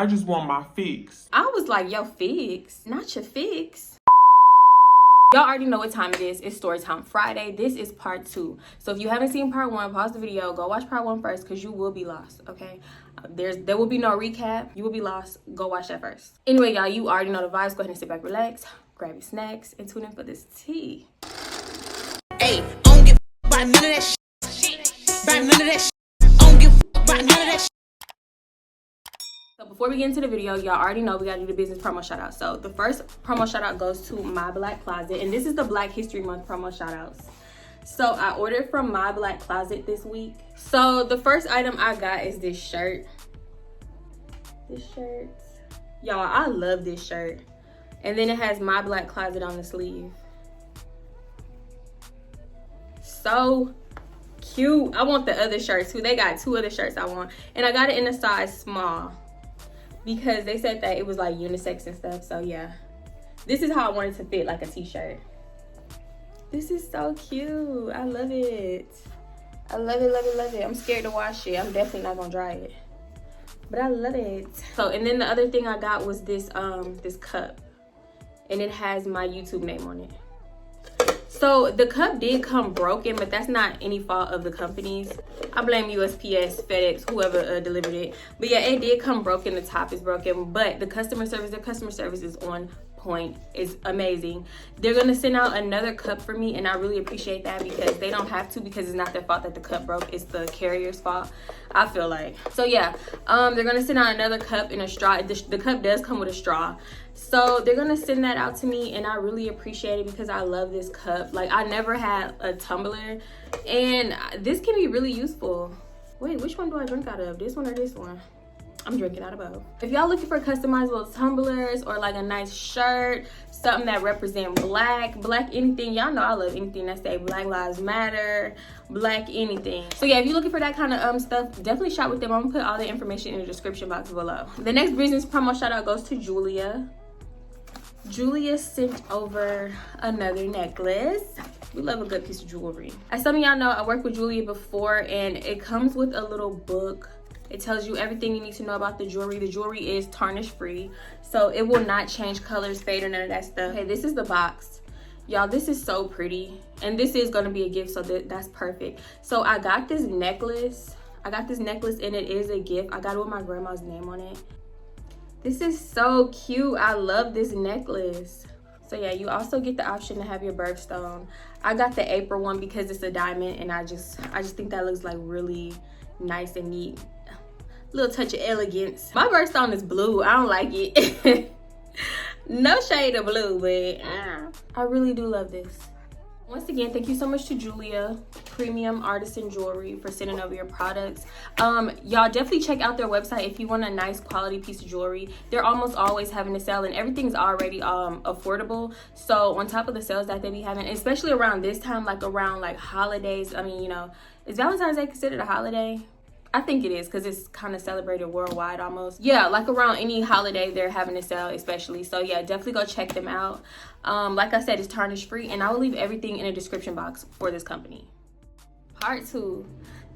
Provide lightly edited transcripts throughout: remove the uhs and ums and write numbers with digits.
I just want my fix. I was like, yo, fix? Not your fix. Y'all already know what time it is. It's story time Friday. This is part 2. So if you haven't seen part 1, pause the video. Go watch part 1 first because you will be lost, okay? There will be no recap. You will be lost. Go watch that first. Anyway, y'all, you already know the vibes. Go ahead and sit back, relax, grab your snacks, and tune in for this tea. Hey, I don't give a about none of that shit. About none of that shit. I don't give a about none of that shit. So before we get into the video, y'all already know we gotta do the business promo shout out. So the first promo shout out goes to Blvck Closet, and this is the Black History Month promo shout outs. So I ordered from Blvck Closet this week. So the first item I got is this shirt. Y'all, I love this shirt. And then it has Blvck Closet on the sleeve. So cute. I want the other shirts too. They got 2 other shirts I want, and I got it in a size small because they said that it was like unisex and stuff. So yeah, this is how I want it to fit, like a t-shirt. This is so cute. I love it. I love it, love it, love it. I'm scared to wash it. I'm definitely not gonna dry it, but I love it. So, and then the other thing I got was this this cup, and it has my YouTube name on it. So the cup did come broken, but that's not any fault of the companies. I blame USPS, FedEx, whoever delivered it. But yeah, it did come broken. The top is broken, but the customer service, their customer service is on point. It's amazing. They're gonna send out another cup for me, and I really appreciate that because they don't have to, because it's not their fault that the cup broke. It's the carrier's fault, I feel like. So yeah, they're gonna send out another cup in a straw. The cup does come with a straw. So they're gonna send that out to me, and I really appreciate it because I love this cup. Like, I never had a tumbler, and this can be really useful. Wait, which one do I drink out of? This one or this one? I'm drinking out of both. If y'all looking for customizable tumblers or like a nice shirt, something that represent black anything, y'all know I love anything that say Black Lives Matter, black anything. So yeah, if you're looking for that kind of stuff, definitely shop with them. I'm gonna put all the information in the description box below. The next business promo shout out goes to Jeulia. Jeulia sent over another necklace. We love a good piece of jewelry. As some of y'all know, I worked with Jeulia before, and it comes with a little book. It tells you everything you need to know about the jewelry. The jewelry is tarnish free, so it will not change colors, fade, or none of that stuff. Hey, this is the box. Y'all, this is so pretty, and this is gonna be a gift, so that's perfect. So I got this necklace. and it is a gift. I got it with my grandma's name on it. This is so cute. I love this necklace. So yeah, you also get the option to have your birthstone. I got the April one because it's a diamond, and I just think that looks like really nice and neat. Little touch of elegance. My birthstone is blue. I don't like it. No shade of blue, but I really do love this. Once again, thank you so much to Jeulia Premium Artisan Jewelry for sending over your products. Y'all definitely check out their website if you want a nice quality piece of jewelry. They're almost always having a sale, and everything's already affordable. So on top of the sales that they be having, especially around this time, like around like holidays. I mean, you know, is Valentine's Day considered a holiday? I think it is, because it's kind of celebrated worldwide almost. Yeah, like around any holiday they're having a sale especially. So yeah, definitely go check them out. Like I said, it's tarnish free, and I will leave everything in the description box for this company. Part 2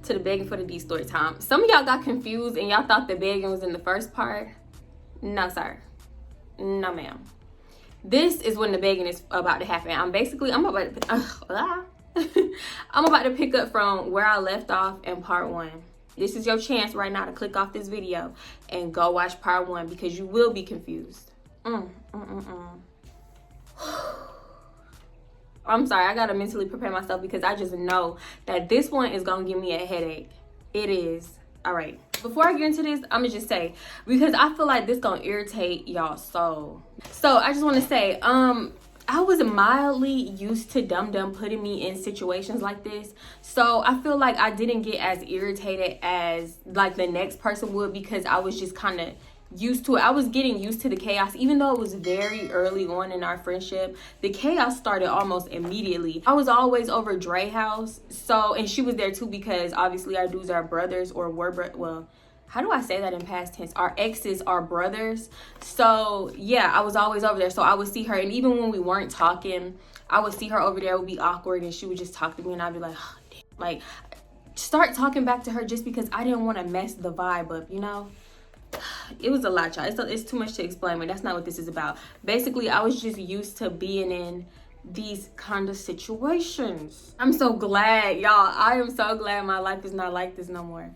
to the begging for the D story time. Some of y'all got confused and y'all thought the begging was in the first part. No sir, no ma'am. This is when the begging is about to happen. I'm about to pick up from where I left off in part 1. This is your chance right now to click off this video and go watch part 1, because you will be confused. I'm sorry, I gotta mentally prepare myself because I just know that this one is gonna give me a headache. It is. All right, before I get into this, I'm gonna just say, because I feel like this gonna irritate y'all soul. So I just want to say, I was mildly used to Dum Dum putting me in situations like this. So I feel like I didn't get as irritated as like the next person would, because I was just kind of used to it. I was getting used to the chaos, even though it was very early on in our friendship. The chaos started almost immediately. I was always over Dre's house. So, and she was there too, because obviously our dudes are brothers, or well, how do I say that in past tense? Our exes are brothers. So yeah, I was always over there. So I would see her, and even when we weren't talking, I would see her over there. It would be awkward, and she would just talk to me, and I'd be like, oh, damn. Like, start talking back to her just because I didn't want to mess the vibe up, you know? it was a lot, y'all. It's too much to explain, but that's not what this is about. Basically, I was just used to being in these kind of situations. I'm so glad, y'all. I am so glad my life is not like this no more.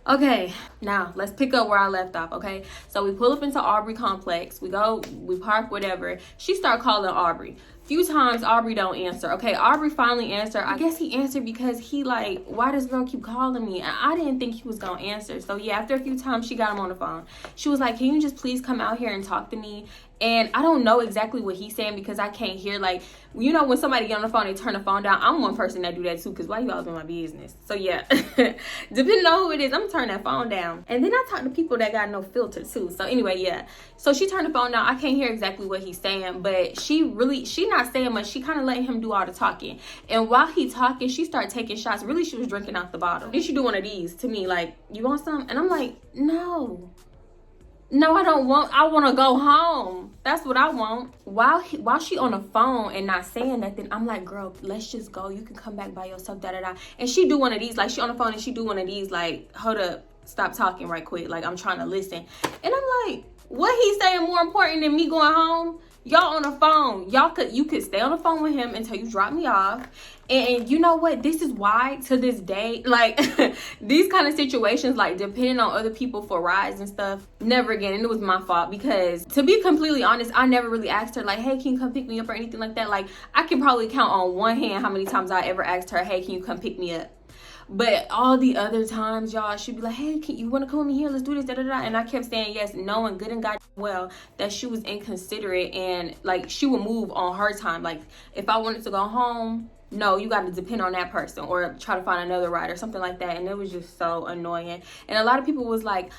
Okay, now let's pick up where I left off. Okay, so we pull up into Aubrey Complex. We park, whatever. She start calling Aubrey. Few times Aubrey don't answer. Okay, Aubrey finally answered. I guess he answered because he like, why does girl keep calling me? And I didn't think he was gonna answer. So yeah, after a few times she got him on the phone. She was like, can you just please come out here and talk to me? And I don't know exactly what he's saying because I can't hear, like, you know, when somebody get on the phone, they turn the phone down. I'm one person that do that too, because why you all in my business? So yeah, depending on who it is, I'm gonna turn that phone down. And then I talk to people that got no filter too. So anyway, yeah. So she turned the phone down. I can't hear exactly what he's saying, but she not saying much. She kind of letting him do all the talking. And while he talking, she started taking shots. Really, she was drinking out the bottle. Then she do one of these to me, like, you want some? And I'm like, no, I don't want, I want to go home. That's what I want. While she on the phone and not saying nothing, I'm like, girl, let's just go. You can come back by yourself, da-da-da. And she do one of these, like, she on the phone and she do one of these, like, hold up, stop talking right quick. Like, I'm trying to listen. And I'm like, what he saying more important than me going home? Y'all on the phone. You could stay on the phone with him until you drop me off. And you know what? This is why to this day, like, these kind of situations, like, depending on other people for rides and stuff, never again. And it was my fault because, to be completely honest, I never really asked her, like, hey, can you come pick me up or anything like that. Like, I can probably count on one hand how many times I ever asked her, hey, can you come pick me up? But all the other times, y'all, she'd be like, hey, you want to come with me here? Let's do this, da-da-da. And I kept saying yes, knowing good and god well that she was inconsiderate and, like, she would move on her time. Like, if I wanted to go home, no, you got to depend on that person or try to find another ride or something like that. And it was just so annoying. And a lot of people was like,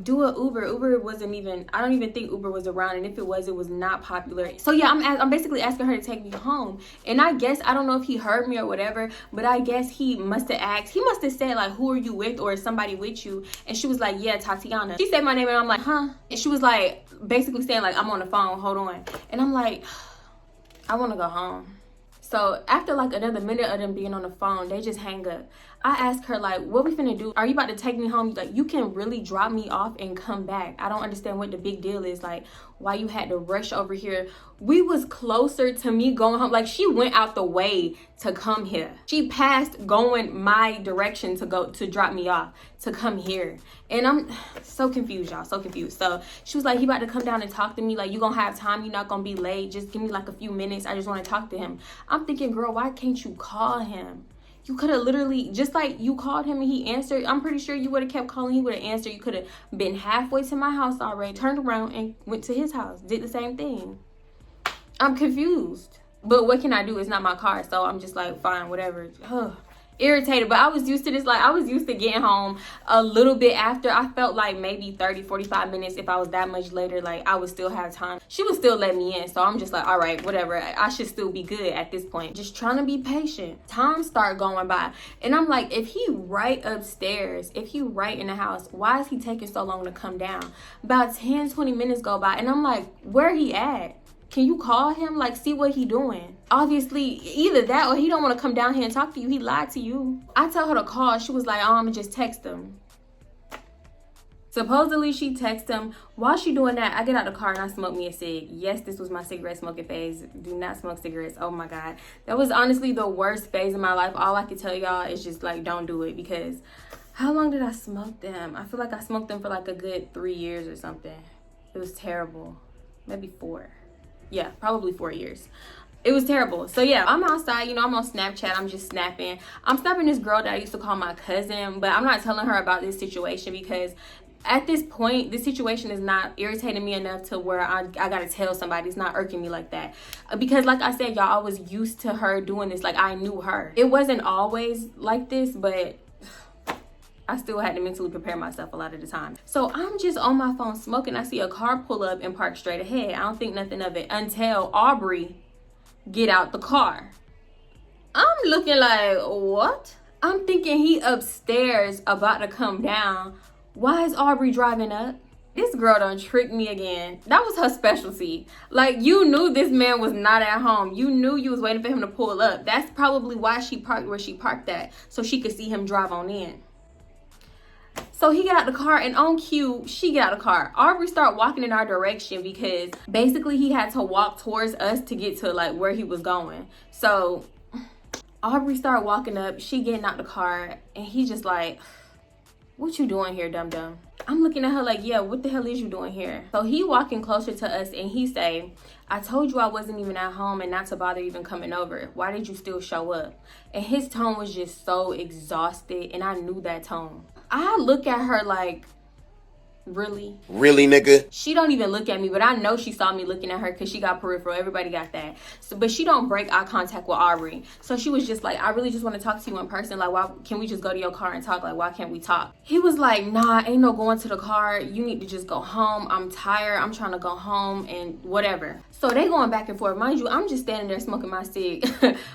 do a Uber. Uber wasn't even, I don't even think Uber was around. And if it was not popular. So yeah, I'm basically asking her to take me home. And I guess, I don't know if he heard me or whatever, but I guess he must have asked, he must have said, like, who are you with, or is somebody with you? And she was like, yeah, Tatiana. She said my name and I'm like, huh? And she was like, basically saying, like, I'm on the phone, hold on. And I'm like, I want to go home. So after like another minute of them being on the phone, they just hang up. I asked her, like, what we finna do? Are you about to take me home? Like, you can really drop me off and come back. I don't understand what the big deal is. Like, why you had to rush over here. We was closer to me going home. Like, she went out the way to come here. She passed going my direction to drop me off, to come here. And I'm so confused, y'all, so confused. So she was like, he about to come down and talk to me. Like, you gonna have time, you're not gonna be late. Just give me like a few minutes. I just wanna talk to him. I'm thinking, girl, why can't you call him? You could have literally, just like you called him and he answered, I'm pretty sure you would have kept calling, he would have answered. You could have been halfway to my house already, turned around and went to his house, did the same thing. I'm confused. But what can I do? It's not my car, so I'm just like, fine, whatever. Ugh. Irritated, but I was used to this. Like, I was used to getting home a little bit after. I felt like maybe 30-45 minutes. If I was that much later, like, I would still have time. She would still let me in, so I'm just like, all right, whatever, I should still be good at this point. Just trying to be patient. Time start going by, and I'm like, if he right upstairs, if he right in the house, why is he taking so long to come down? About 10-20 minutes go by, and I'm like, where he at? Can you call him? Like, see what he doing? Obviously, either that or he don't want to come down here and talk to you. He lied to you. I tell her to call. She was like, oh, I'm gonna just text him. Supposedly, she texted him. While she doing that, I get out the car and I smoke me a cig. Yes, this was my cigarette smoking phase. Do not smoke cigarettes. Oh my God. That was honestly the worst phase of my life. All I can tell y'all is just, like, don't do it, because how long did I smoke them? I feel like I smoked them for like a good 3 years or something. It was terrible. Maybe 4. Yeah, probably 4 years. It was terrible. So yeah, I'm outside, you know, I'm on Snapchat, I'm just snapping. I'm snapping this girl that I used to call my cousin, but I'm not telling her about this situation because at this point, this situation is not irritating me enough to where I gotta tell somebody. It's not irking me like that. Because like I said, y'all, I was used to her doing this. Like, I knew her. It wasn't always like this, but I still had to mentally prepare myself a lot of the time. So I'm just on my phone smoking. I see a car pull up and park straight ahead. I don't think nothing of it until Aubrey get out the car. I'm looking like, what? I'm thinking he upstairs about to come down. Why is Aubrey driving up? This girl done tricked me again. That was her specialty. Like, you knew this man was not at home. You knew you was waiting for him to pull up. That's probably why she parked where she parked at, so she could see him drive on in. So he got out the car, and on cue, she got out of the car. Aubrey started walking in our direction because basically he had to walk towards us to get to like where he was going. So Aubrey started walking up, she getting out the car, and he just like, what you doing here, dum-dum? I'm looking at her like, yeah, what the hell is you doing here? So he walking closer to us, and he say, I told you I wasn't even at home and not to bother even coming over. Why did you still show up? And his tone was just so exhausted, and I knew that tone. I look at her like, really? Really, nigga? She don't even look at me, but I know she saw me looking at her because she got peripheral. Everybody got that. So, but she don't break eye contact with Aubrey. So she was just like, I really just want to talk to you in person. Like, why can we just go to your car and talk? Like, why can't we talk? He was like, nah, ain't no going to the car. You need to just go home. I'm tired. I'm trying to go home and whatever. So they going back and forth. Mind you, I'm just standing there smoking my cig.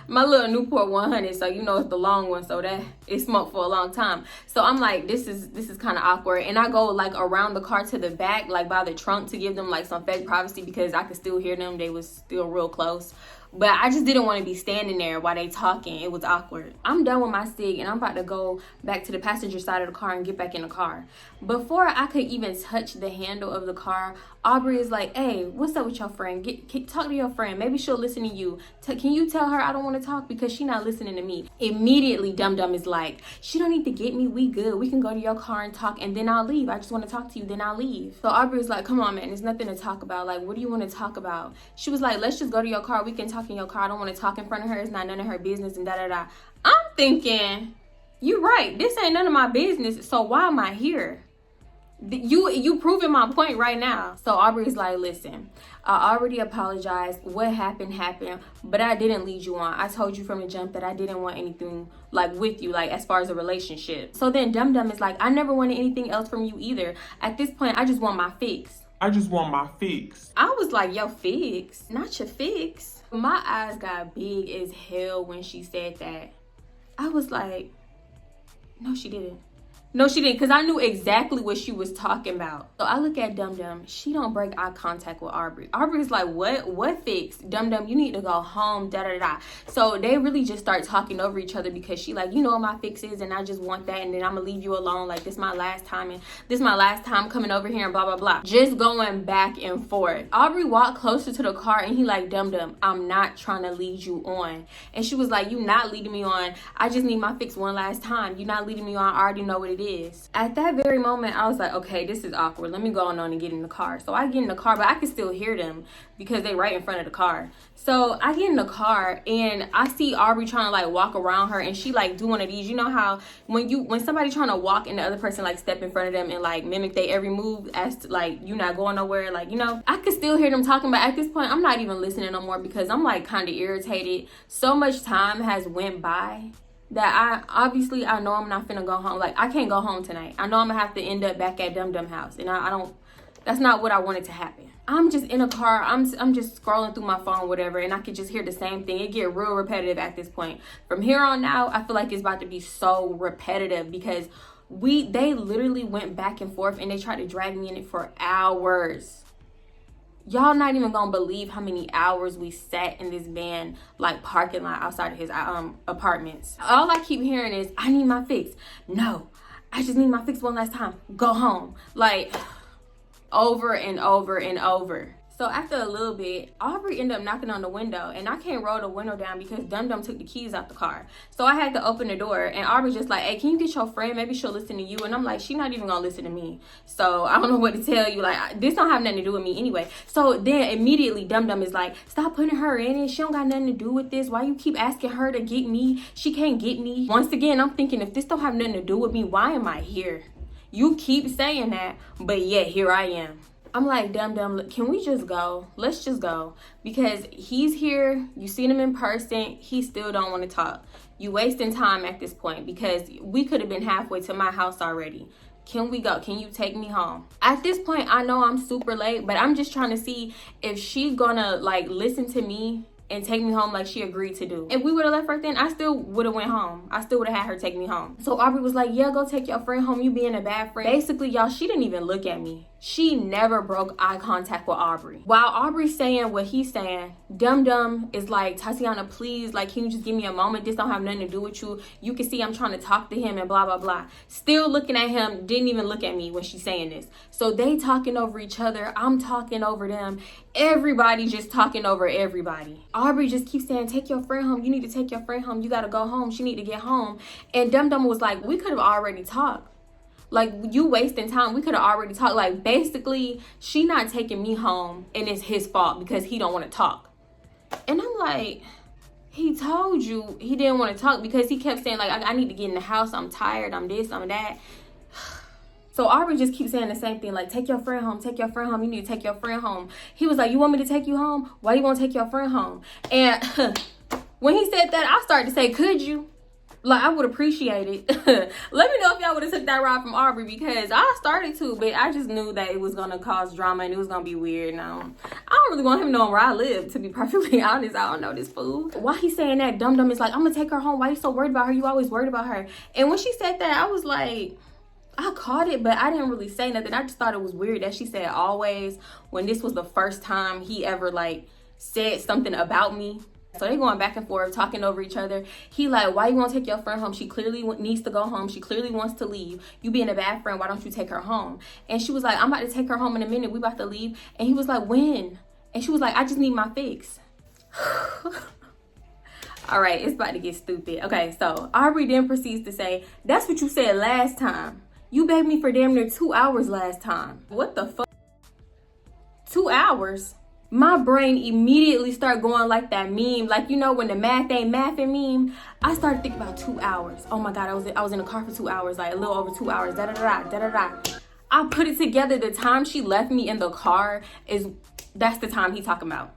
My little Newport 100. So you know it's the long one. So that it smoked for a long time. So I'm like, this is kind of awkward. And I go like around the car to the back, like by the trunk, to give them like some fake privacy because I could still hear them. They was still real close. But I just didn't want to be standing there while they talking. It was awkward. I'm done with my cig and I'm about to go back to the passenger side of the car and get back in the car. Before I could even touch the handle of the car, Aubrey is like, hey, what's up with your friend? Talk to your friend. Maybe she'll listen to you. Can you tell her I don't want to talk because she not listening to me? Immediately, Dum Dum is like, she don't need to get me. We good. We can go to your car and talk and then I'll leave. I just want to talk to you. Then I'll leave. So Aubrey is like, come on, man. There's nothing to talk about. Like, what do you want to talk about? She was like, let's just go to your car. We can talk in your car. I don't want to talk in front of her. It's not none of her business and da-da-da. I'm thinking, you're right. This ain't none of my business. So why am I here? You proving my point right now. So Aubrey's like, listen, I already apologized. What happened, but I didn't lead you on. I told you from the jump that I didn't want anything like with you, like as far as a relationship. So then Dum Dum is like, I never wanted anything else from you either. At this point, I just want my fix. I just want my fix. I was like, yo, fix? Not your fix. My eyes got big as hell when she said that. I was like, no, she didn't. No, she didn't, because I knew exactly what she was talking about. So I look at Dum Dum. She don't break eye contact with Aubrey. Aubrey's like, what fix? Dum Dum, you need to go home, da-da-da. So they really just start talking over each other because she like, you know what my fix is, and I just want that, and then I'm going to leave you alone. Like, this my last time, and this my last time coming over here, and blah, blah, blah. Just going back and forth. Aubrey walked closer to the car, and he like, Dum Dum, I'm not trying to lead you on. And she was like, you not leading me on. I just need my fix one last time. You not leading me on. I already know what it is. At that very moment, I was like, okay, this is awkward. Let me go on and get in the car. So I get in the car, but I can still hear them because they right in front of the car. So I get in the car and I see Aubrey trying to like walk around her, and she like do one of these. You know how when somebody trying to walk and the other person like step in front of them and like mimic their every move as to, like, you not going nowhere, like, you know, I could still hear them talking, but at this point I'm not even listening no more because I'm like kind of irritated. So much time has went by that I know I'm not finna go home. Like, I can't go home tonight. I know I'm gonna have to end up back at Dum Dum house, and I don't, that's not what I wanted to happen. I'm just in a car, I'm just scrolling through my phone, whatever, and I could just hear the same thing. It get real repetitive at this point. From here on out, I feel like it's about to be so repetitive because they literally went back and forth and they tried to drag me in it for hours. Y'all not even gonna believe how many hours we sat in this van like parking lot outside of his apartments. All I keep hearing is, I need my fix. No, I just need my fix one last time. Go home. Like, over and over and over. So after a little bit, Aubrey ended up knocking on the window, and I can't roll the window down because Dum Dum took the keys out the car. So I had to open the door, and Aubrey's just like, hey, can you get your friend? Maybe she'll listen to you. And I'm like, she not even gonna listen to me. So I don't know what to tell you. Like, this don't have nothing to do with me anyway. So then immediately Dum Dum is like, stop putting her in it. She don't got nothing to do with this. Why you keep asking her to get me? She can't get me. Once again, I'm thinking, if this don't have nothing to do with me, why am I here? You keep saying that, but yet here I am. I'm like, Dum Dum, can we just go? Let's just go. Because he's here, you seen him in person, he still don't want to talk. You wasting time at this point because we could have been halfway to my house already. Can we go? Can you take me home? At this point, I know I'm super late, but I'm just trying to see if she's gonna like listen to me and take me home like she agreed to do. If we would have left right then, I still would have went home. I still would have had her take me home. So Aubrey was like, yeah, go take your friend home. You being a bad friend. Basically, y'all, she didn't even look at me. She never broke eye contact with Aubrey. While Aubrey's saying what he's saying, Dum Dum is like, Tatiana, please, like, can you just give me a moment? This don't have nothing to do with you. You can see I'm trying to talk to him and blah, blah, blah. Still looking at him, didn't even look at me when she's saying this. So they talking over each other. I'm talking over them. Everybody just talking over everybody. Aubrey just keeps saying, take your friend home. You need to take your friend home. You got to go home. She need to get home. And Dum Dum was like, we could have already talked. Like, you wasting time. We could have already talked. Like, basically, she not taking me home, and it's his fault because he don't want to talk. And I'm like, he told you he didn't want to talk because he kept saying, like, I need to get in the house. I'm tired. I'm this, I'm that. So Aubrey just keeps saying the same thing, like, take your friend home. Take your friend home. You need to take your friend home. He was like, you want me to take you home? Why do you want to take your friend home? And when he said that, I started to say, could you? Like, I would appreciate it. Let me know if y'all would have took that ride from Aubrey, because I started to, but I just knew that it was going to cause drama and it was going to be weird. Now, I don't really want him knowing where I live, to be perfectly honest. I don't know this fool. Why he saying that? Dum Dum is like, I'm going to take her home. Why you so worried about her? You always worried about her. And when she said that, I was like, I caught it, but I didn't really say nothing. I just thought it was weird that she said always, when this was the first time he ever, like, said something about me. So they going back and forth, talking over each other. He like, why you want to take your friend home? She clearly needs to go home. She clearly wants to leave. You being a bad friend, why don't you take her home? And she was like, I'm about to take her home in a minute. We about to leave. And he was like, when? And she was like, I just need my fix. All right, it's about to get stupid. Okay, so Aubrey then proceeds to say, that's what you said last time. You begged me for damn near 2 hours last time. What the fuck? 2 hours? My brain immediately started going like that meme. Like, you know, when the math ain't mathing meme. I started thinking about 2 hours. Oh my God, I was in the car for 2 hours, like a little over 2 hours. Da-da-da-da. I put it together. The time she left me in the car that's the time he talking about.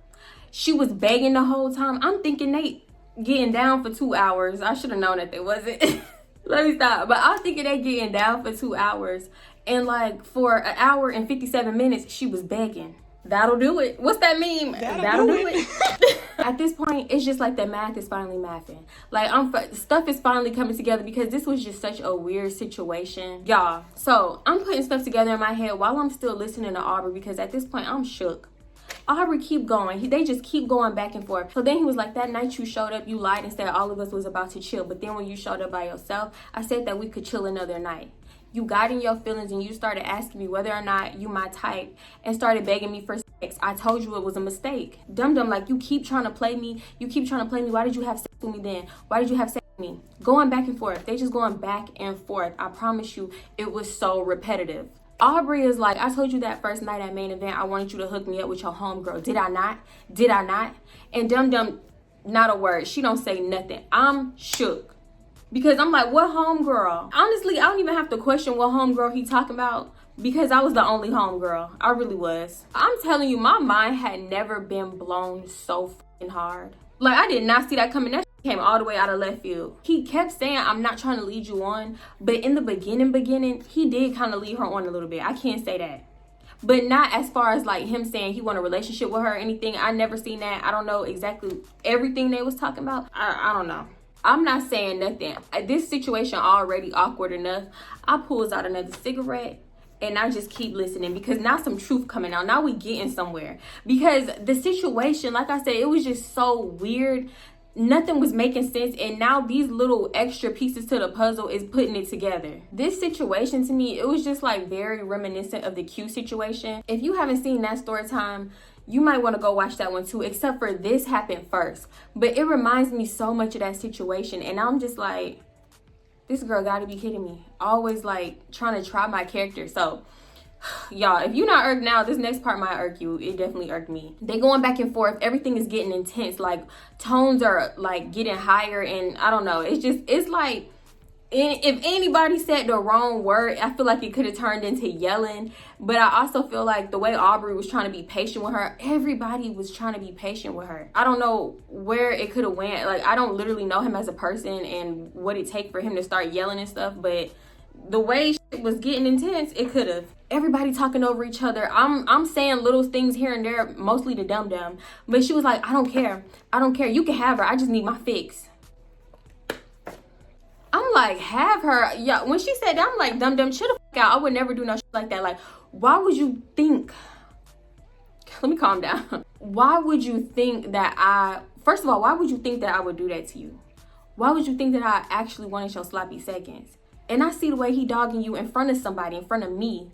She was begging the whole time. I'm thinking they getting down for 2 hours. I should have known that they wasn't. Let me stop. But I was thinking they getting down for 2 hours. And like for an hour and 57 minutes, she was begging. That'll do it. What's that meme? That'll do it. At this point, it's just like the math is finally mathing. Like, stuff is finally coming together because this was just such a weird situation. Y'all, so I'm putting stuff together in my head while I'm still listening to Aubrey, because at this point, I'm shook. Aubrey keep going. They just keep going back and forth. So then he was like, that night you showed up, you lied and said all of us was about to chill. But then when you showed up by yourself, I said that we could chill another night. You got in your feelings and you started asking me whether or not you my type and started begging me for sex. I told you it was a mistake. Dum Dum, like, you keep trying to play me. You keep trying to play me. Why did you have sex with me then? Why did you have sex with me? Going back and forth. They just going back and forth. I promise you, it was so repetitive. Aubrey is like, I told you that first night at main event, I wanted you to hook me up with your homegirl. Did I not? Did I not? And Dum Dum, not a word. She don't say nothing. I'm shook. Because I'm like, what homegirl? Honestly, I don't even have to question what homegirl he talking about, because I was the only homegirl. I really was. I'm telling you, my mind had never been blown so fucking hard. Like, I did not see that coming. That came all the way out of left field. He kept saying, I'm not trying to lead you on. But in the beginning, he did kind of lead her on a little bit. I can't say that. But not as far as like him saying he want a relationship with her or anything. I never seen that. I don't know exactly everything they was talking about. I don't know. I'm not saying nothing. This situation already awkward enough. I pulls out another cigarette and I just keep listening, because now some truth coming out. Now we getting somewhere. Because the situation, like I said, it was just so weird. Nothing was making sense, and now these little extra pieces to the puzzle is putting it together. This situation to me, it was just like very reminiscent of the Q situation. If you haven't seen that story time, you might want to go watch that one too, except for this happened first. But it reminds me so much of that situation, and I'm just like, this girl gotta be kidding me. Always like trying to try my character. So y'all, if you're not irked now, this next part might irk you. It definitely irked me. They going back and forth. Everything is getting intense. Like, tones are like getting higher, and I don't know. It's like, if anybody said the wrong word, I feel like it could have turned into yelling. But I also feel like the way Aubrey was trying to be patient with her, everybody was trying to be patient with her. I don't know where it could have went. Like, I don't literally know him as a person and what it take for him to start yelling and stuff, but the way shit was getting intense, it could have. Everybody talking over each other. I'm saying little things here and there, mostly to Dum Dum. But she was like, I don't care. I don't care. You can have her. I just need my fix. I'm like, have her. Yeah, when she said that, I'm like, Dum Dum, chill the fuck out. I would never do no shit like that. Like, why would you think, let me calm down. Why would you think that first of all, why would you think that I would do that to you? Why would you think that I actually wanted your sloppy seconds? And I see the way he dogging you in front of somebody, in front of me.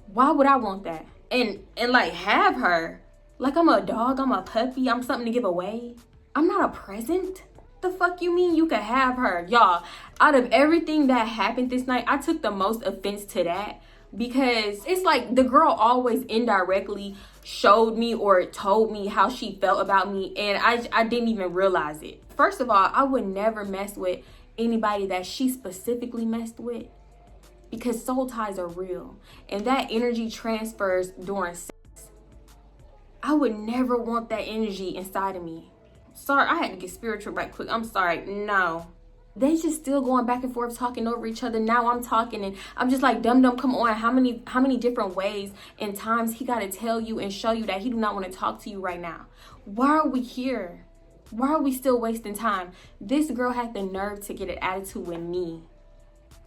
Why would I want that? And like have her, like I'm a dog, I'm a puppy, I'm something to give away. I'm not a present. The fuck you mean you could have her? Y'all, out of everything that happened this night, I took the most offense to that, because it's like the girl always indirectly showed me or told me how she felt about me, and I didn't even realize it. First of all, I would never mess with anybody that she specifically messed with, because soul ties are real and that energy transfers during sex. I would never want that energy inside of me. Sorry, I had to get spiritual right quick. I'm sorry. No. They just still going back and forth talking over each other. Now I'm talking and I'm just like, dum come on. How many different ways and times he got to tell you and show you that he do not want to talk to you right now? Why are we here? Why are we still wasting time? This girl had the nerve to get an attitude with me.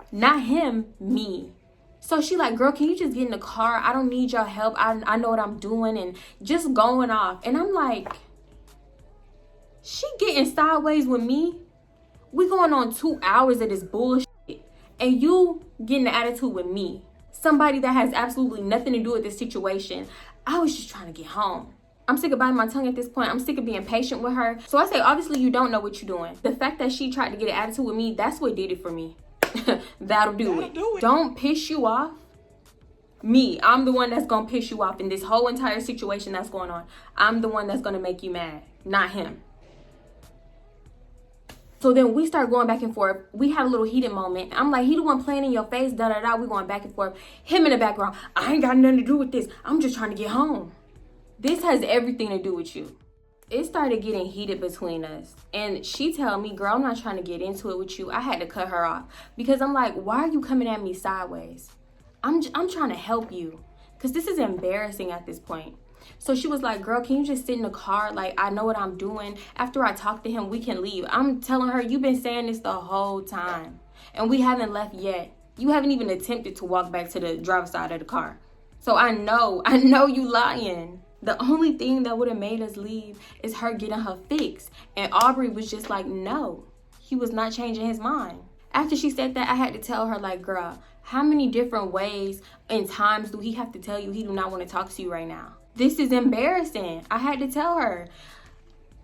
Not him, me. So she like, girl, can you just get in the car? I don't need your help. I know what I'm doing, and just going off. And I'm like, she getting sideways with me? We going on 2 hours of this bullshit, and you getting an attitude with me, somebody that has absolutely nothing to do with this situation. I was just trying to get home. I'm sick of biting my tongue at this point. I'm sick of being patient with her. So I say, obviously you don't know what you're doing. The fact that she tried to get an attitude with me, that's what did it for me. That'll do it. Don't piss you off. Me, I'm the one that's gonna piss you off in this whole entire situation that's going on. I'm the one that's gonna make you mad, not him. So then we start going back and forth. We had a little heated moment. I'm like, he the one playing in your face, da-da-da. We going back and forth. Him in the background, I ain't got nothing to do with this. I'm just trying to get home. This has everything to do with you. It started getting heated between us. And she tell me, girl, I'm not trying to get into it with you. I had to cut her off. Because I'm like, why are you coming at me sideways? I'm trying to help you. Because this is embarrassing at this point. So she was like, girl, can you just sit in the car? Like, I know what I'm doing. After I talk to him, we can leave. I'm telling her, you've been saying this the whole time. And we haven't left yet. You haven't even attempted to walk back to the driver's side of the car. So I know you lying. The only thing that would have made us leave is her getting her fix. And Aubrey was just like, no. He was not changing his mind. After she said that, I had to tell her, like, girl, how many different ways and times do he have to tell you he do not want to talk to you right now? This is embarrassing. I had to tell her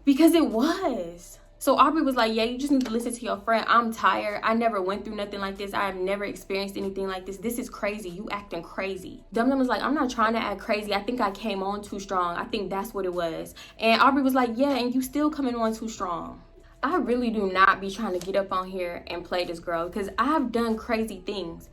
because it was. So Aubrey was like, yeah, you just need to listen to your friend. I'm tired. I never went through nothing like this. I have never experienced anything like this. This is crazy. You acting crazy. Dum Dum was like, I'm not trying to act crazy. I think I came on too strong. I think that's what it was. And Aubrey was like, yeah, and you still coming on too strong. I really do not be trying to get up on here and play this girl because I've done crazy things.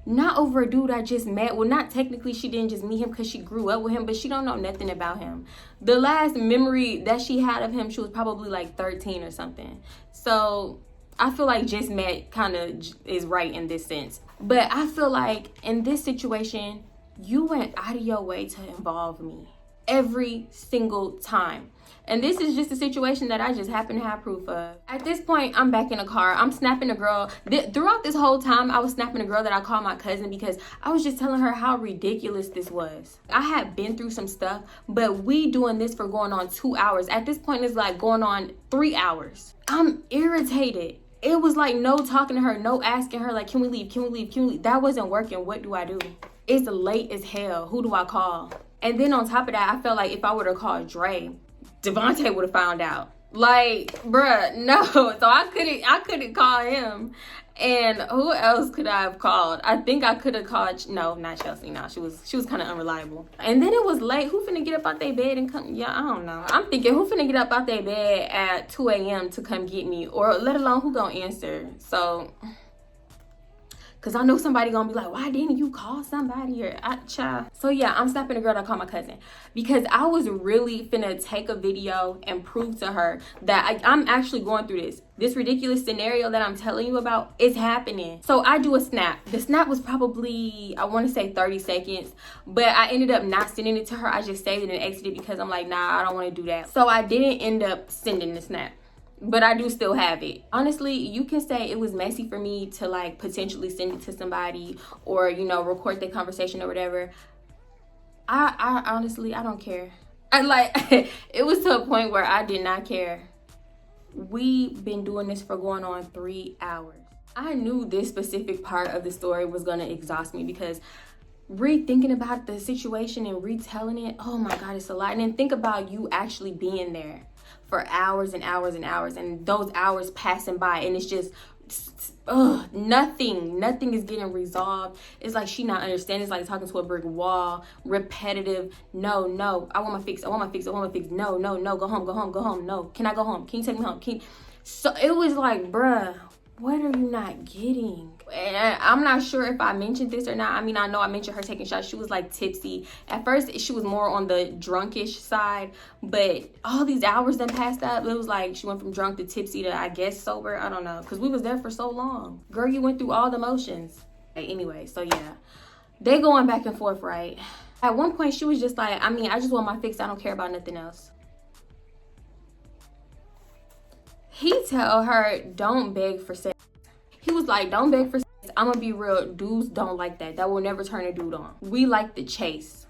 Not over a dude I just met. Well, not technically, she didn't just meet him because she grew up with him, but she don't know nothing about him. The last memory that she had of him, she was probably like 13 or something. So I feel like just met kind of is right in this sense. But I feel like in this situation, you went out of your way to involve me every single time. And this is just a situation that I just happen to have proof of. At this point, I'm back in the car. I'm snapping a girl. Throughout this whole time, I was snapping a girl that I called my cousin because I was just telling her how ridiculous this was. I had been through some stuff, but we doing this for going on 2 hours. At this point, it's like going on 3 hours. I'm irritated. It was like no talking to her, no asking her, like, can we leave? Can we leave? Can we leave? That wasn't working. What do I do? It's late as hell. Who do I call? And then on top of that, I felt like if I would have called Dre, Devontae would have found out. Like, bruh, no. So I couldn't call him. And who else could I have called? I think I could have called, no, not Chelsea. No, she was kind of unreliable. And then it was late. Who finna get up out their bed and come? Yeah, I don't know. I'm thinking, who finna get up out their bed at 2 a.m. to come get me? Or let alone who gonna answer? So, because I know somebody gonna be like, why didn't you call somebody? Or child. So yeah, I'm snapping a girl that I called my cousin because I was really finna take a video and prove to her that I'm actually going through this. This ridiculous scenario that I'm telling you about is happening. So I do a snap. The snap was probably, I want to say 30 seconds, but I ended up not sending it to her. I just saved it and exited because I'm like, nah, I don't want to do that. So I didn't end up sending the snap. But I do still have it. Honestly, you can say it was messy for me to like potentially send it to somebody or, you know, record the conversation or whatever. I honestly, I don't care. I like, it was to a point where I did not care. We've been doing this for going on 3 hours. I knew this specific part of the story was gonna exhaust me because rethinking about the situation and retelling it, oh my God, it's a lot. And then think about you actually being there for hours and hours and hours, and those hours passing by, and it's just nothing is getting resolved. It's like she not understanding. It's like talking to a brick wall, repetitive. No, I want my fix. No, go home. No, can I go home? Can you take me home? So it was like, bruh, what are you not getting? And I'm not sure if I mentioned this or not. I mean, I know I mentioned her taking shots. She was like tipsy. At first, she was more on the drunkish side, but all these hours then passed up. It was like she went from drunk to tipsy to, I guess, sober. I don't know, because we was there for so long. Girl, you went through all the motions. Anyway, so yeah, they going back and forth, right? At one point, she was just like, I mean, I just want my fix. I don't care about nothing else. He tell her, don't beg for sex. He was like, don't beg for sex. I'm gonna be real, dudes don't like that. That will never turn a dude on. We like the chase.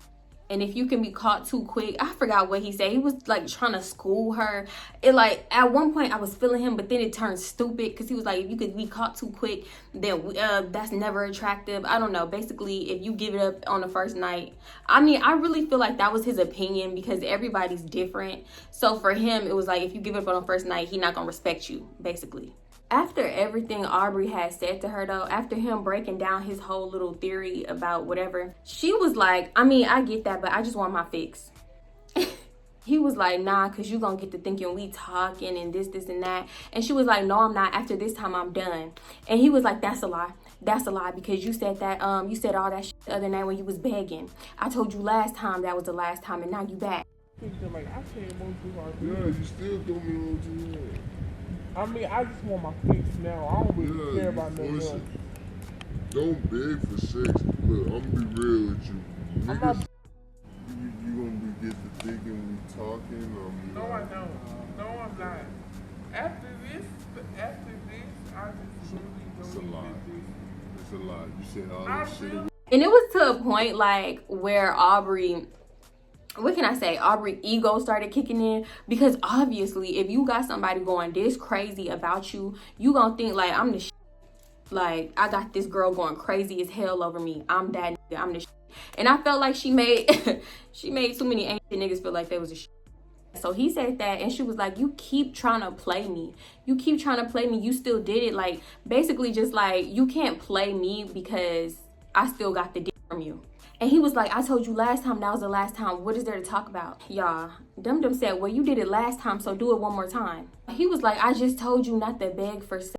And if you can be caught too quick, I forgot what he said. He was like trying to school her. It like, at one point I was feeling him, but then it turned stupid because he was like, if you could be caught too quick, then that's never attractive. I don't know. Basically, if you give it up on the first night. I mean, I really feel like that was his opinion because everybody's different. So for him, it was like, if you give it up on the first night, he not gonna respect you, basically. After everything Aubrey had said to her though, after him breaking down his whole little theory about whatever, she was like, I mean, I get that, but I just want my fix. He was like, nah, because you gonna get to thinking we talking and this and that. And she was like, no, I'm not. After this time, I'm done. And he was like, that's a lie. That's a lie because you said that, you said all that shit the other night when you was begging. I told you last time that was the last time and now you back. Like, I can't move too hard. Yeah, you still don't mean what you want. I mean, I just want my fix now. I don't really care about nothing else. Don't beg for sex. Look, I'm gonna be real with you. Niggas, you gonna be get to thinking we talking. No, I don't. No, I'm not. After this, I just really don't. It's a lie. It's a lie. You said all that shit. And it was to a point like where Aubrey, what can I say? Aubrey ego started kicking in because obviously if you got somebody going this crazy about you, you gonna think like I'm the shit. Like I got this girl going crazy as hell over me. I'm that nigga. I'm the shit. And I felt like she made too many ancient niggas feel like they was a shit. So he said that and she was like, you keep trying to play me. You keep trying to play me. You still did it. Like basically just like you can't play me because I still got the dick from you. And he was like, I told you last time that was the last time. What is there to talk about? Y'all, Dum Dum said, well, you did it last time, so do it one more time. He was like, I just told you not to beg for sex.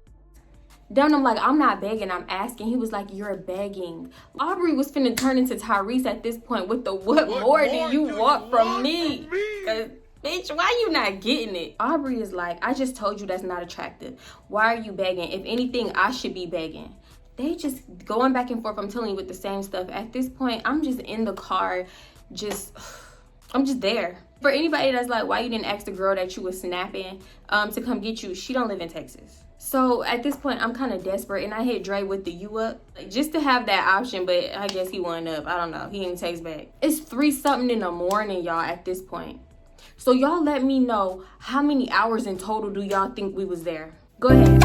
Dum Dum like, I'm not begging, I'm asking. He was like, you're begging. Aubrey was finna turn into Tyrese at this point with the what more do you want from me? Cause bitch, why you not getting it? Aubrey is like, I just told you that's not attractive. Why are you begging? If anything, I should be begging. They just going back and forth, I'm telling you, with the same stuff. At this point, I'm just in the car, I'm just there. For anybody that's like, why you didn't ask the girl that you was snapping to come get you? She don't live in Texas. So at this point, I'm kind of desperate, and I hit Dre with the you up, like, just to have that option, but I guess he wasn't up. I don't know. He didn't text back. It's 3-something in the morning, y'all, at this point. So y'all let me know how many hours in total do y'all think we was there? Go ahead.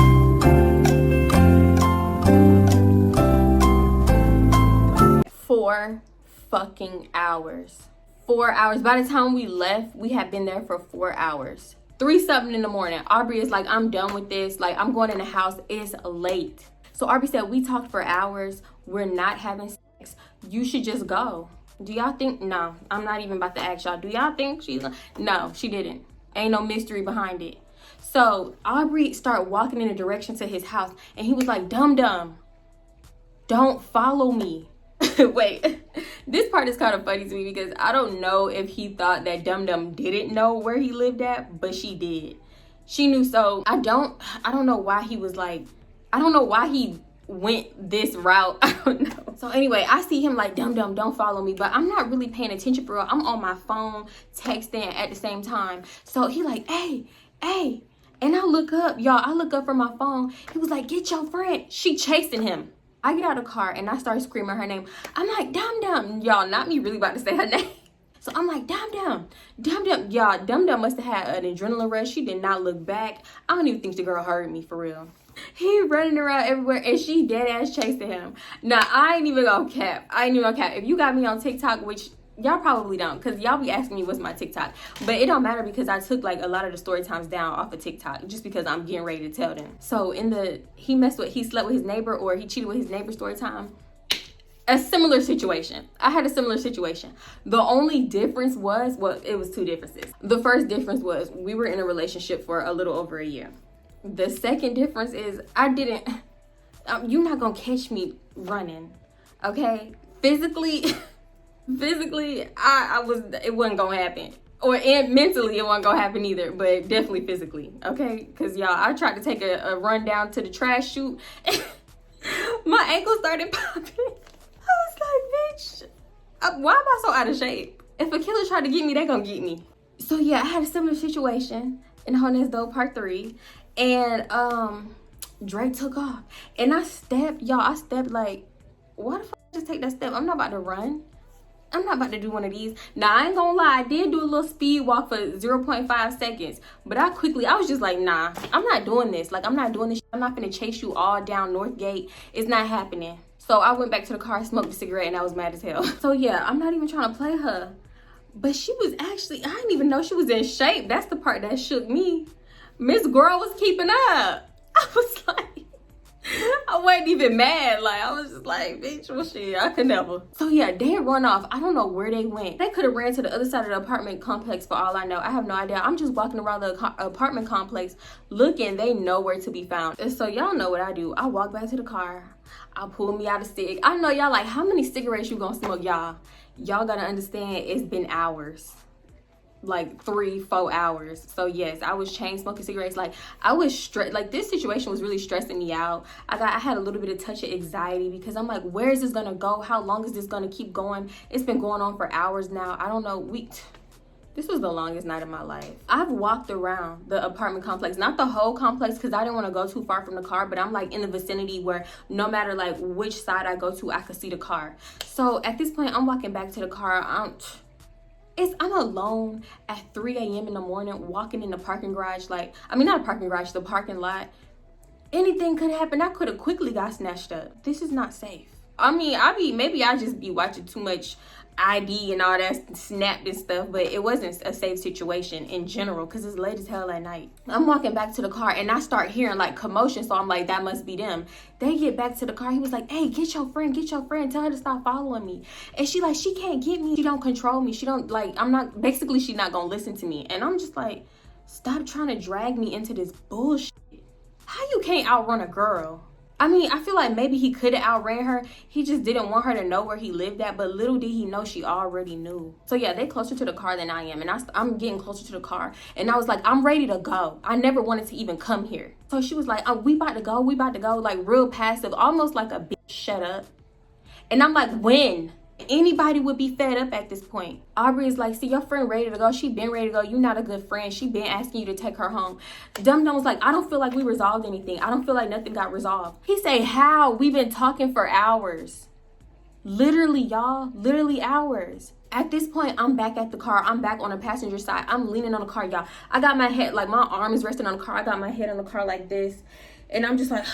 4 fucking hours. 4 hours. By the time we left, we had been there for 4 hours. 3-something in the morning. Aubrey is like, I'm done with this. Like, I'm going in the house. It's late. So Aubrey said, we talked for hours. We're not having sex. You should just go. Do y'all think? No, I'm not even about to ask y'all. Do y'all think she's? No, she didn't. Ain't no mystery behind it. So Aubrey started walking in the direction to his house, and he was like, Dum Dum, don't follow me. Wait, this part is kind of funny to me because I don't know if he thought that Dum Dum didn't know where he lived at, but she did. She knew. So I don't know why he was like, I don't know why he went this route. I don't know. So anyway, I see him like, Dum Dum, don't follow me, but I'm not really paying attention for real. I'm on my phone texting at the same time. So he like, hey, and I look up, y'all. I look up from my phone. He was like, get your friend. She chasing him. I get out of the car and I start screaming her name. I'm like, Dum Dum. Y'all, not me really about to say her name. So I'm like, Dum Dum, Dum Dum. Y'all, Dum Dum must have had an adrenaline rush. She did not look back. I don't even think the girl heard me for real. He running around everywhere and she dead ass chasing him. Now, I ain't even gonna cap. If you got me on TikTok, which y'all probably don't, because y'all be asking me what's my TikTok. But it don't matter because I took like a lot of the story times down off of TikTok just because I'm getting ready to tell them. So he slept with his neighbor, or he cheated with his neighbor story time. A similar situation. I had a similar situation. The only difference was, well, it was two differences. The first difference was we were in a relationship for a little over a year. The second difference is you're not gonna catch me running, okay? Physically, it wasn't gonna happen. And mentally, it wasn't gonna happen either, but definitely physically, okay? Because y'all, I tried to take a run down to the trash chute. My ankle started popping. I was like, bitch, why am I so out of shape? If a killer tried to get me, they gonna get me. So yeah, I had a similar situation in Honest Doe Part 3. And Drake took off. And I stepped like, why the fuck just take that step? I'm not about to run. I'm not about to do one of these. Now, I ain't gonna lie, I did do a little speed walk for 0.5 seconds. But I was just like, nah, I'm not doing this. Like, I'm not doing this. I'm not gonna chase you all down Northgate. It's not happening. So I went back to the car, smoked a cigarette, and I was mad as hell. So yeah, I'm not even trying to play her. But she was actually, I didn't even know she was in shape. That's the part that shook me. Miss Girl was keeping up. I was like, I wasn't even mad. Like, I was just like, bitch, well, shit, I could never. So yeah, they had run off. I don't know where they went. They could have ran to the other side of the apartment complex for all I know. I have no idea. I'm just walking around the apartment complex looking. They nowhere to be found. And so y'all know what I do. I walk back to the car. I pull me out a cig. I know y'all like, how many cigarettes you gonna smoke, y'all? Y'all gotta understand, it's been hours. Like 3-4 hours. So yes, I was chain smoking cigarettes. Like, I was stressed. Like, this situation was really stressing me out. I had a little bit of touch of anxiety because I'm like, where is this gonna go? How long is this gonna keep going? It's been going on for hours now. I don't know. This was the longest night of my life. I've walked around the apartment complex, not the whole complex because I didn't want to go too far from the car, but I'm like in the vicinity where no matter like which side I go to, I could see the car. So at this point, I'm walking back to the car. I'm alone at 3 a.m. in the morning walking in the parking garage. Like, I mean, not a parking garage, the parking lot. Anything could happen. I could have quickly got snatched up. This is not safe. I mean, maybe I just be watching too much ID and all that snapped and stuff, but it wasn't a safe situation in general because it's late as hell at night. I'm walking back to the car and I start hearing like commotion, so I'm like, that must be them. They get back to the car. He was like, hey, get your friend, tell her to stop following me. And she like, she can't get me, she don't control me, she don't like, she's not gonna listen to me. And I'm just like, stop trying to drag me into this bullshit. How you can't outrun a girl? I mean, I feel like maybe he could have outran her. He just didn't want her to know where he lived at, but little did he know she already knew. So yeah, they closer to the car than I am, and I'm getting closer to the car, and I was like, I'm ready to go. I never wanted to even come here. So she was like, we about to go, like real passive, almost like a bitch, shut up. And I'm like, when? Anybody would be fed up at this point. Aubrey is like, see, your friend ready to go. She been ready to go. You not a good friend. She been asking you to take her home. Dum Dum was like, I don't feel like we resolved anything. I don't feel like nothing got resolved. He say, how? We've been talking for hours. Literally, y'all. Literally hours. At this point, I'm back at the car. I'm back on the passenger side. I'm leaning on the car, y'all. I got my head, like my arm is resting on the car. I got my head on the car like this. And I'm just like,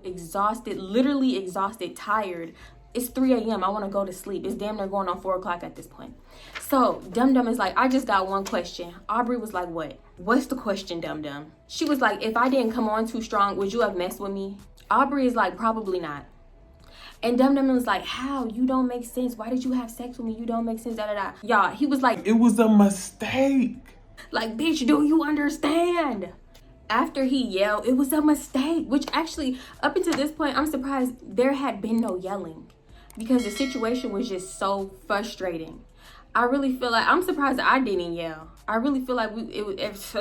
exhausted, literally exhausted, tired. It's 3 a.m. I want to go to sleep. It's damn near going on 4 o'clock at this point. So Dum Dum is like, I just got one question. Aubrey was like, what? What's the question, Dum Dum? She was like, if I didn't come on too strong, would you have messed with me? Aubrey is like, probably not. And Dum Dum was like, how? You don't make sense. Why did you have sex with me? You don't make sense, da da da. Y'all, he was like, it was a mistake. Like, bitch, do you understand? After he yelled, it was a mistake. Which actually, up until this point, I'm surprised there had been no yelling. Because the situation was just so frustrating. I really feel like, I'm surprised that I didn't yell. I really feel like this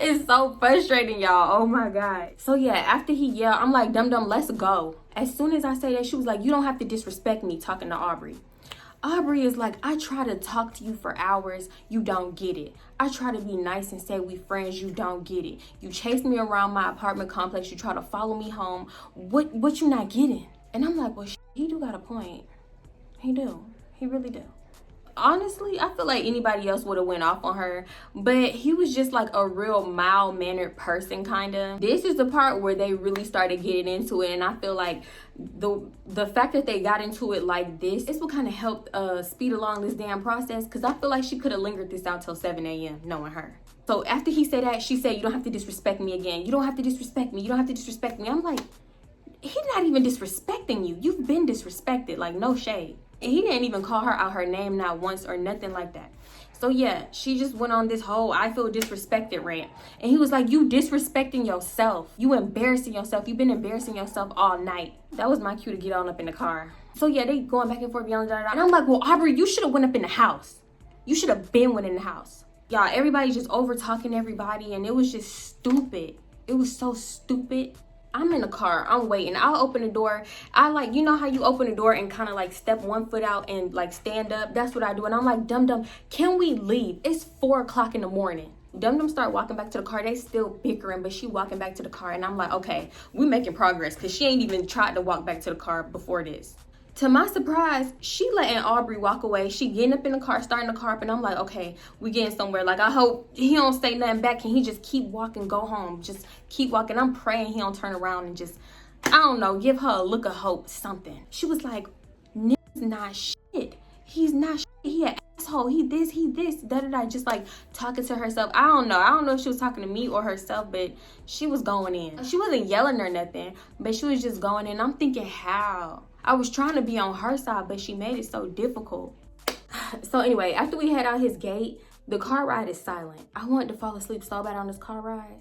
is so frustrating, y'all. Oh my God. So yeah, after he yelled, I'm like, Dum Dum, let's go. As soon as I say that, she was like, you don't have to disrespect me, talking to Aubrey. Aubrey is like, I try to talk to you for hours, you don't get it. I try to be nice and say we friends, you don't get it. You chase me around my apartment complex, you try to follow me home. What you not getting? And I'm like, well, he do got a point. He do. He really do. Honestly, I feel like anybody else would have went off on her, but he was just like a real mild-mannered person, kind of. This is the part where they really started getting into it, and I feel like the fact that they got into it like this what kind of helped speed along this damn process, because I feel like she could have lingered this out till 7 a.m. knowing her. So after he said that, she said, you don't have to disrespect me again. You don't have to disrespect me. You don't have to disrespect me. I'm like, he's not even disrespecting you. You've been disrespected, like no shade. And he didn't even call her out her name not once or nothing like that. So yeah, she just went on this whole I feel disrespected rant. And he was like, you disrespecting yourself. You embarrassing yourself. You've been embarrassing yourself all night. That was my cue to get on up in the car. So yeah, they going back and forth yelling, da, da, da. And I'm like, well, Aubrey, you should have went up in the house. You should have been went in the house. Y'all, everybody just over talking everybody, and it was just stupid. It was so stupid. I'm in the car, I'm waiting. I'll open the door. I like, you know how you open the door and kind of like step one foot out and like stand up? That's what I do. And I'm like, Dum-Dum, can we leave? It's 4 o'clock in the morning. Dum-Dum start walking back to the car. They still bickering, but she walking back to the car. And I'm like, okay, we making progress, because she ain't even tried to walk back to the car before this. To my surprise, she letting Aubrey walk away. She getting up in the car, starting the car up, and I'm like, okay, we getting somewhere. Like, I hope he don't say nothing back. Can he just keep walking, go home? Just keep walking. I'm praying he don't turn around and just, I don't know, give her a look of hope, something. She was like, nigga's not shit. He's not shit. He an asshole. He this, da-da-da. Just like talking to herself. I don't know if she was talking to me or herself, but she was going in. She wasn't yelling or nothing, but she was just going in. I'm thinking, how? I was trying to be on her side, but she made it so difficult. So anyway, after we head out his gate, the car ride is silent. I wanted to fall asleep so bad on this car ride,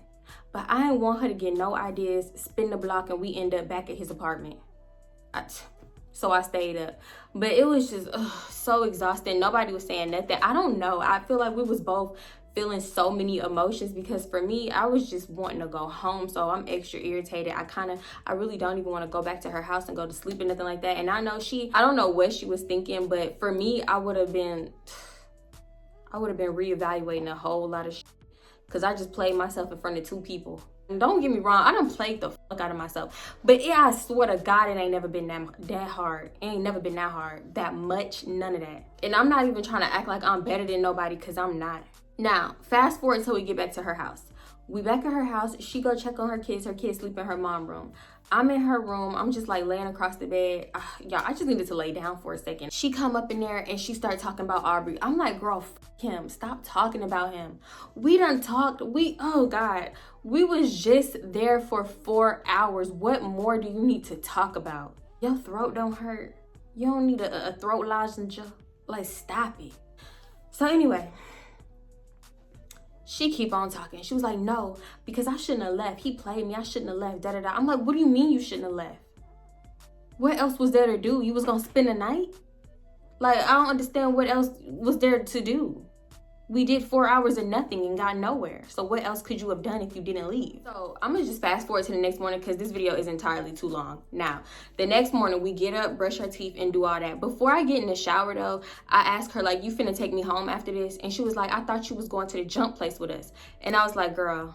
but I didn't want her to get no ideas, spin the block, and we end up back at his apartment. So I stayed up. But it was just so exhausting. Nobody was saying nothing. I don't know. I feel like we was both feeling so many emotions, because for me, I was just wanting to go home. So I'm extra irritated. I really don't even want to go back to her house and go to sleep or nothing like that. And I know I don't know what she was thinking, but for me, I would have been reevaluating a whole lot of shit, because I just played myself in front of 2 people. And don't get me wrong, I done played the fuck out of myself. But yeah, I swear to God, it ain't never been that hard. It ain't never been that hard, that much, none of that. And I'm not even trying to act like I'm better than nobody, because I'm not. Now, fast forward until we get back to her house. We back at her house. She go check on her kids. Her kids sleep in her mom's room. I'm in her room. I'm just like laying across the bed. Y'all, I just needed to lay down for a second. She come up in there and she start talking about Aubrey. I'm like, girl, fuck him. Stop talking about him. We done talked. Oh God. We was just there for 4 hours. What more do you need to talk about? Your throat don't hurt. You don't need a throat lozenge. Like, stop it. So anyway, she keep on talking. She was like, no, because I shouldn't have left. He played me. I shouldn't have left. Da da da. I'm like, what do you mean you shouldn't have left? What else was there to do? You was gonna spend the night? Like, I don't understand what else was there to do. We did 4 hours of nothing and got nowhere. So what else could you have done if you didn't leave? So I'm gonna just fast forward to the next morning, because this video is entirely too long. Now, the next morning we get up, brush our teeth, and do all that. Before I get in the shower though, I asked her, like, you finna take me home after this? And she was like, I thought you was going to the jump place with us. And I was like, girl,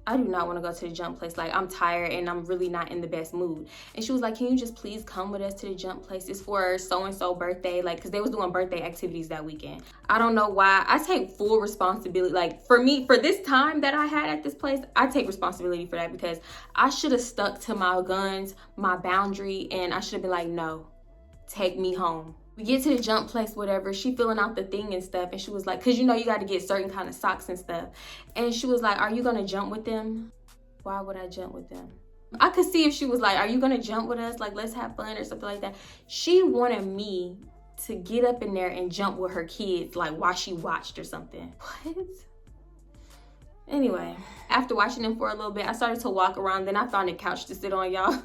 I do not want to go to the jump place. Like, I'm tired and I'm really not in the best mood. And she was like, can you just please come with us to the jump place? It's for so-and-so birthday. Like, because they was doing birthday activities that weekend. I don't know why. I take full responsibility. Like, for me, for this time that I had at this place, I take responsibility for that, because I should have stuck to my guns, my boundary, and I should have been like, no, take me home. We get to the jump place, whatever. She filling out the thing and stuff. And she was like, because you know you got to get certain kind of socks and stuff. And she was like, are you going to jump with them? Why would I jump with them? I could see if she was like, are you going to jump with us? Like, let's have fun or something like that. She wanted me to get up in there and jump with her kids, like while she watched or something. What? Anyway, after watching them for a little bit, I started to walk around. Then I found a couch to sit on, y'all.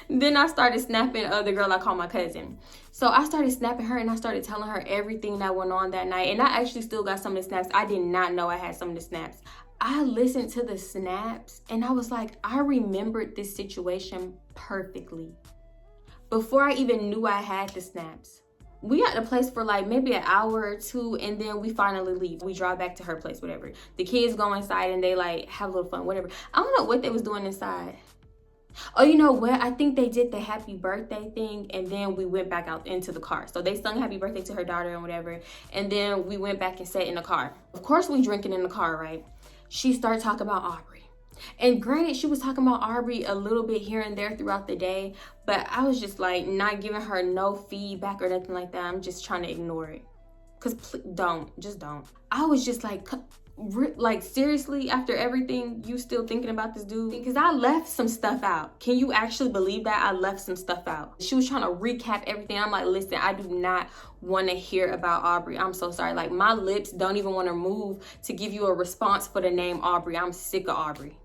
Then I started snapping the girl I call my cousin. So I started snapping her and I started telling her everything that went on that night. And I actually still got some of the snaps. I did not know I had some of the snaps. I listened to the snaps and I was like, I remembered this situation perfectly. Before I even knew I had the snaps. We at the place for like maybe an hour or two, and then we finally leave. We drive back to her place, whatever. The kids go inside and they like have a little fun, whatever. I don't know what they was doing inside. Oh, you know what? I think they did the happy birthday thing, and then we went back out into the car. So they sung happy birthday to her daughter and whatever, and then we went back and sat in the car. Of course, we drinking in the car, right? She started talking about Aubrey. And granted, she was talking about Aubrey a little bit here and there throughout the day, but I was just like not giving her no feedback or nothing like that. I'm just trying to ignore it. Cause just don't. I was just like seriously, after everything, you still thinking about this dude? Because I left some stuff out. Can you actually believe that? I left some stuff out. She was trying to recap everything. I'm like, listen, I do not want to hear about Aubrey. I'm so sorry. Like, my lips don't even want to move to give you a response for the name Aubrey. I'm sick of Aubrey.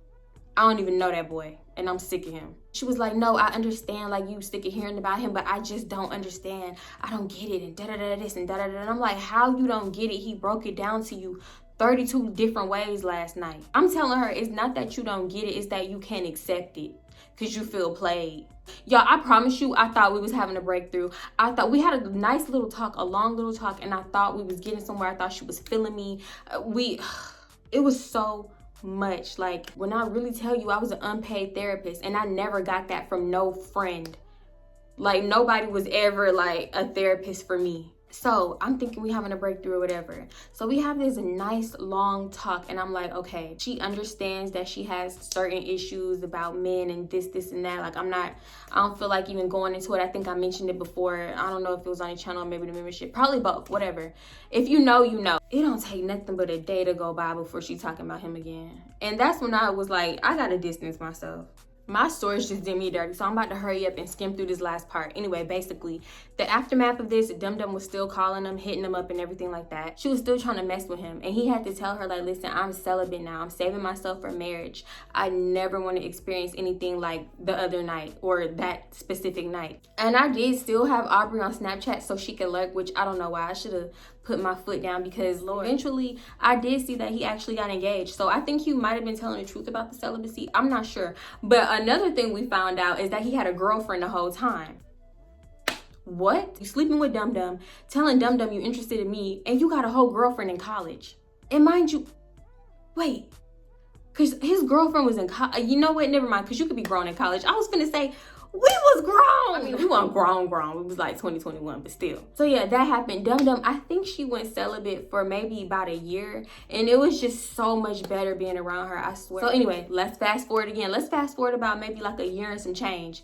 I don't even know that boy, and I'm sick of him. She was like, no, I understand, like, you sick of hearing about him, but I just don't understand. I don't get it, and da-da-da this, and da-da-da. And I'm like, how you don't get it? He broke it down to you 32 different ways last night. I'm telling her, it's not that you don't get it, it's that you can't accept it because you feel played. Y'all, I promise you, I thought we was having a breakthrough. I thought we had a nice little talk, a long little talk, and I thought we was getting somewhere. I thought she was feeling me. It was so much. Like, when I really tell you, I was an unpaid therapist, and I never got that from no friend. Like, nobody was ever like a therapist for me. So I'm thinking we having a breakthrough or whatever. So we have this nice long talk, and I'm like, okay, she understands that she has certain issues about men and this and that. Like, I don't feel like even going into it. I think I mentioned it before. I don't know if it was on the channel or maybe the membership, probably both, whatever. If you know, you know. It don't take nothing but a day to go by before she talking about him again. And that's when I was like, I gotta distance myself. My stories just did me dirty, so I'm about to hurry up and skim through this last part. Anyway, basically, the aftermath of this, Dum Dum was still calling him, hitting him up and everything like that. She was still trying to mess with him, and he had to tell her, like, listen, I'm celibate now. I'm saving myself for marriage. I never want to experience anything like the other night or that specific night. And I did still have Aubrey on Snapchat so she could lurk, which I don't know why. I should have put my foot down because, Lord, eventually I did see that he actually got engaged. So I think he might have been telling the truth about the celibacy. I'm not sure. But another thing we found out is that he had a girlfriend the whole time. What? You sleeping with Dum Dum, telling Dum Dum you interested in me, and you got a whole girlfriend in college. And mind you, wait, because his girlfriend was in college. You know what? Never mind, because you could be grown in college. I was finna say, we was grown. I mean, we weren't grown. We was like 2021, but still. So yeah, that happened. Dum Dum, I think she went celibate for maybe about a year, and it was just so much better being around her, I swear. So anyway, let's fast forward again. Let's fast forward about maybe like a year and some change.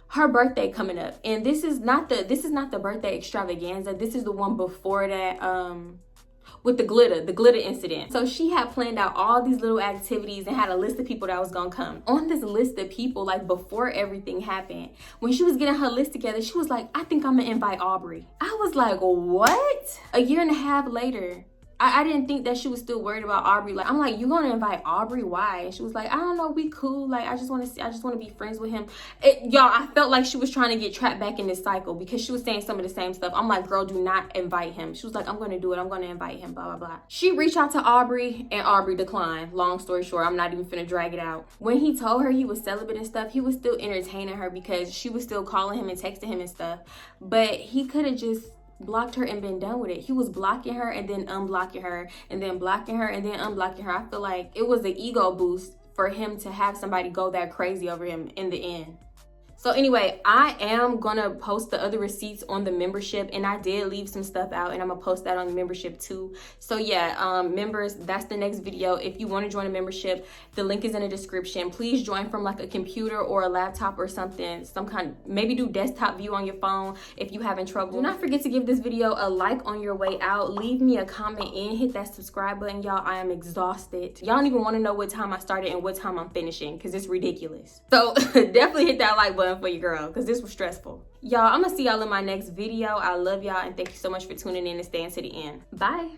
Her birthday coming up, and this is not the birthday extravaganza. This is the one before that, with the glitter incident. So she had planned out all these little activities and had a list of people that was gonna come. On this list of people, like before everything happened, when she was getting her list together, she was like, I think I'm gonna invite Aubrey. I was like, what? A year and a half later, I didn't think that she was still worried about Aubrey. Like, I'm like, you gonna invite Aubrey? Why? And she was like, I don't know, we cool. Like, I just want to be friends with him. Y'all, I felt like she was trying to get trapped back in this cycle because she was saying some of the same stuff. I'm like, girl, do not invite him. She was like, I'm gonna do it. I'm gonna invite him, blah, blah, blah. She reached out to Aubrey and Aubrey declined. Long story short, I'm not even finna drag it out. When he told her he was celibate and stuff, he was still entertaining her because she was still calling him and texting him and stuff. But he could have just blocked her and been done with it. He was blocking her and then unblocking her and then blocking her and then unblocking her. I feel like it was an ego boost for him to have somebody go that crazy over him in the end. So anyway, I am gonna post the other receipts on the membership, and I did leave some stuff out, and I'm gonna post that on the membership too. So yeah, members, that's the next video. If you want to join a membership, the link is in the description. Please join from like a computer or a laptop or something, some kind, maybe do desktop view on your phone if you having trouble. Do not forget to give this video a like on your way out. Leave me a comment and hit that subscribe button, y'all. I am exhausted. Y'all don't even want to know what time I started and what time I'm finishing because it's ridiculous. So definitely hit that like button for your girl because this was stressful. Y'all, I'm gonna see y'all in my next video. I love y'all and thank you so much for tuning in and staying to the end. Bye.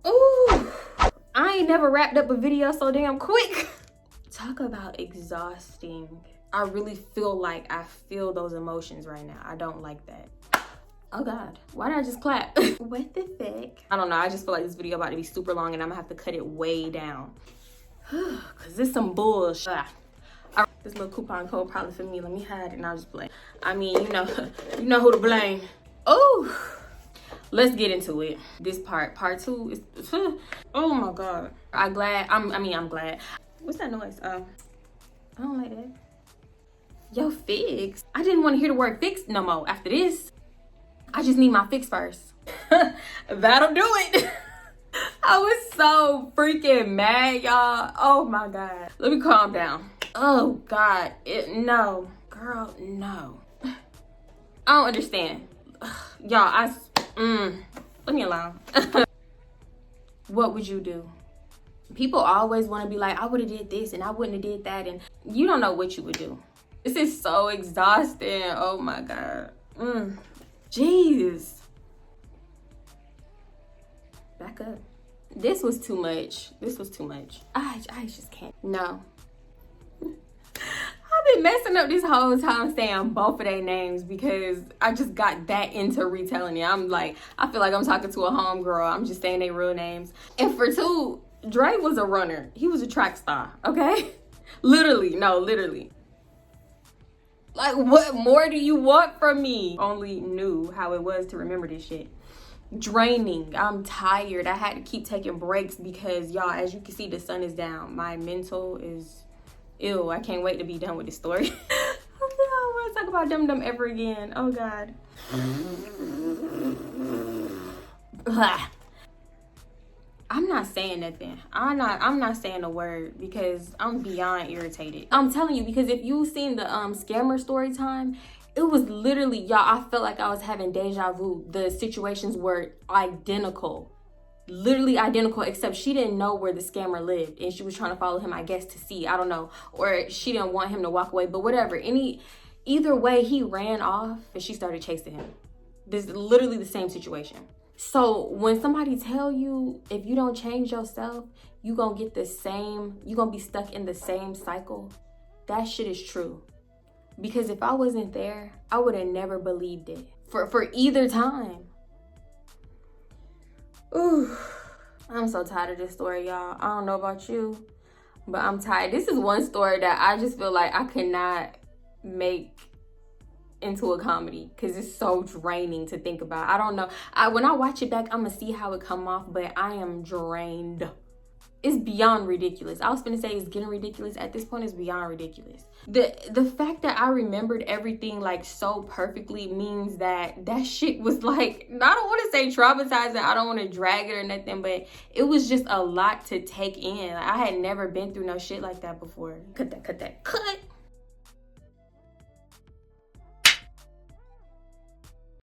Ooh, I ain't never wrapped up a video so damn quick. Talk about exhausting. I really feel like I feel those emotions right now. I don't like that. Oh God, why did I just clap? What the fuck? I don't know, I just feel like this video about to be super long and I'm gonna have to cut it way down. Cause it's some bullshit. This little coupon code probably for me. Let me hide it and I'll just play. I mean, you know who to blame. Oh, let's get into it. This part 2 is, oh my God. I'm glad. What's that noise? I don't like that. Yo, fix. I didn't want to hear the word fix no more after this. I just need my fix first. That'll do it. I was so freaking mad, y'all. Oh my God. Let me calm down. Oh God. No. Girl, no. I don't understand. Y'all, let me alone. What would you do? People always want to be like, I would have did this and I wouldn't have did that. And you don't know what you would do. This is so exhausting. Oh my God. Jeez. Back up. This was too much. I just can't. No. I've been messing up this whole time saying both of their names because I just got that into retelling it. I'm like, I feel like I'm talking to a homegirl. I'm just saying their real names. And for 2, Dre was a runner. He was a track star, okay? Literally. Like, what more do you want from me? Only knew how it was to remember this shit. Draining. I'm tired. I had to keep taking breaks because, y'all, as you can see, the sun is down. My mental is ill. I can't wait to be done with this story. I don't want to talk about Dum ever again. Oh God. I'm not saying nothing. I'm not saying a word because I'm beyond irritated. I'm telling you, because if you've seen the scammer story time, it was literally, y'all, I felt like I was having deja vu. The situations were identical. Literally identical, except she didn't know where the scammer lived and she was trying to follow him, I guess, to see. I don't know. Or she didn't want him to walk away, but whatever. Either way, he ran off and she started chasing him. This is literally the same situation. So when somebody tell you, if you don't change yourself, you gonna be stuck in the same cycle, that shit is true. Because if I wasn't there, I would have never believed it. For either time. Ooh, I'm so tired of this story, y'all. I don't know about you, but I'm tired. This is one story that I just feel like I could not make into a comedy because it's so draining to think about. I don't know. When I watch it back, I'm gonna see how it come off, but I am drained. It's beyond ridiculous. I was gonna say it's getting ridiculous. At this point, it's beyond ridiculous. The fact that I remembered everything like so perfectly means that shit was like, I don't want to say traumatizing. I don't want to drag it or nothing, but it was just a lot to take in. I had never been through no shit like that before. Cut.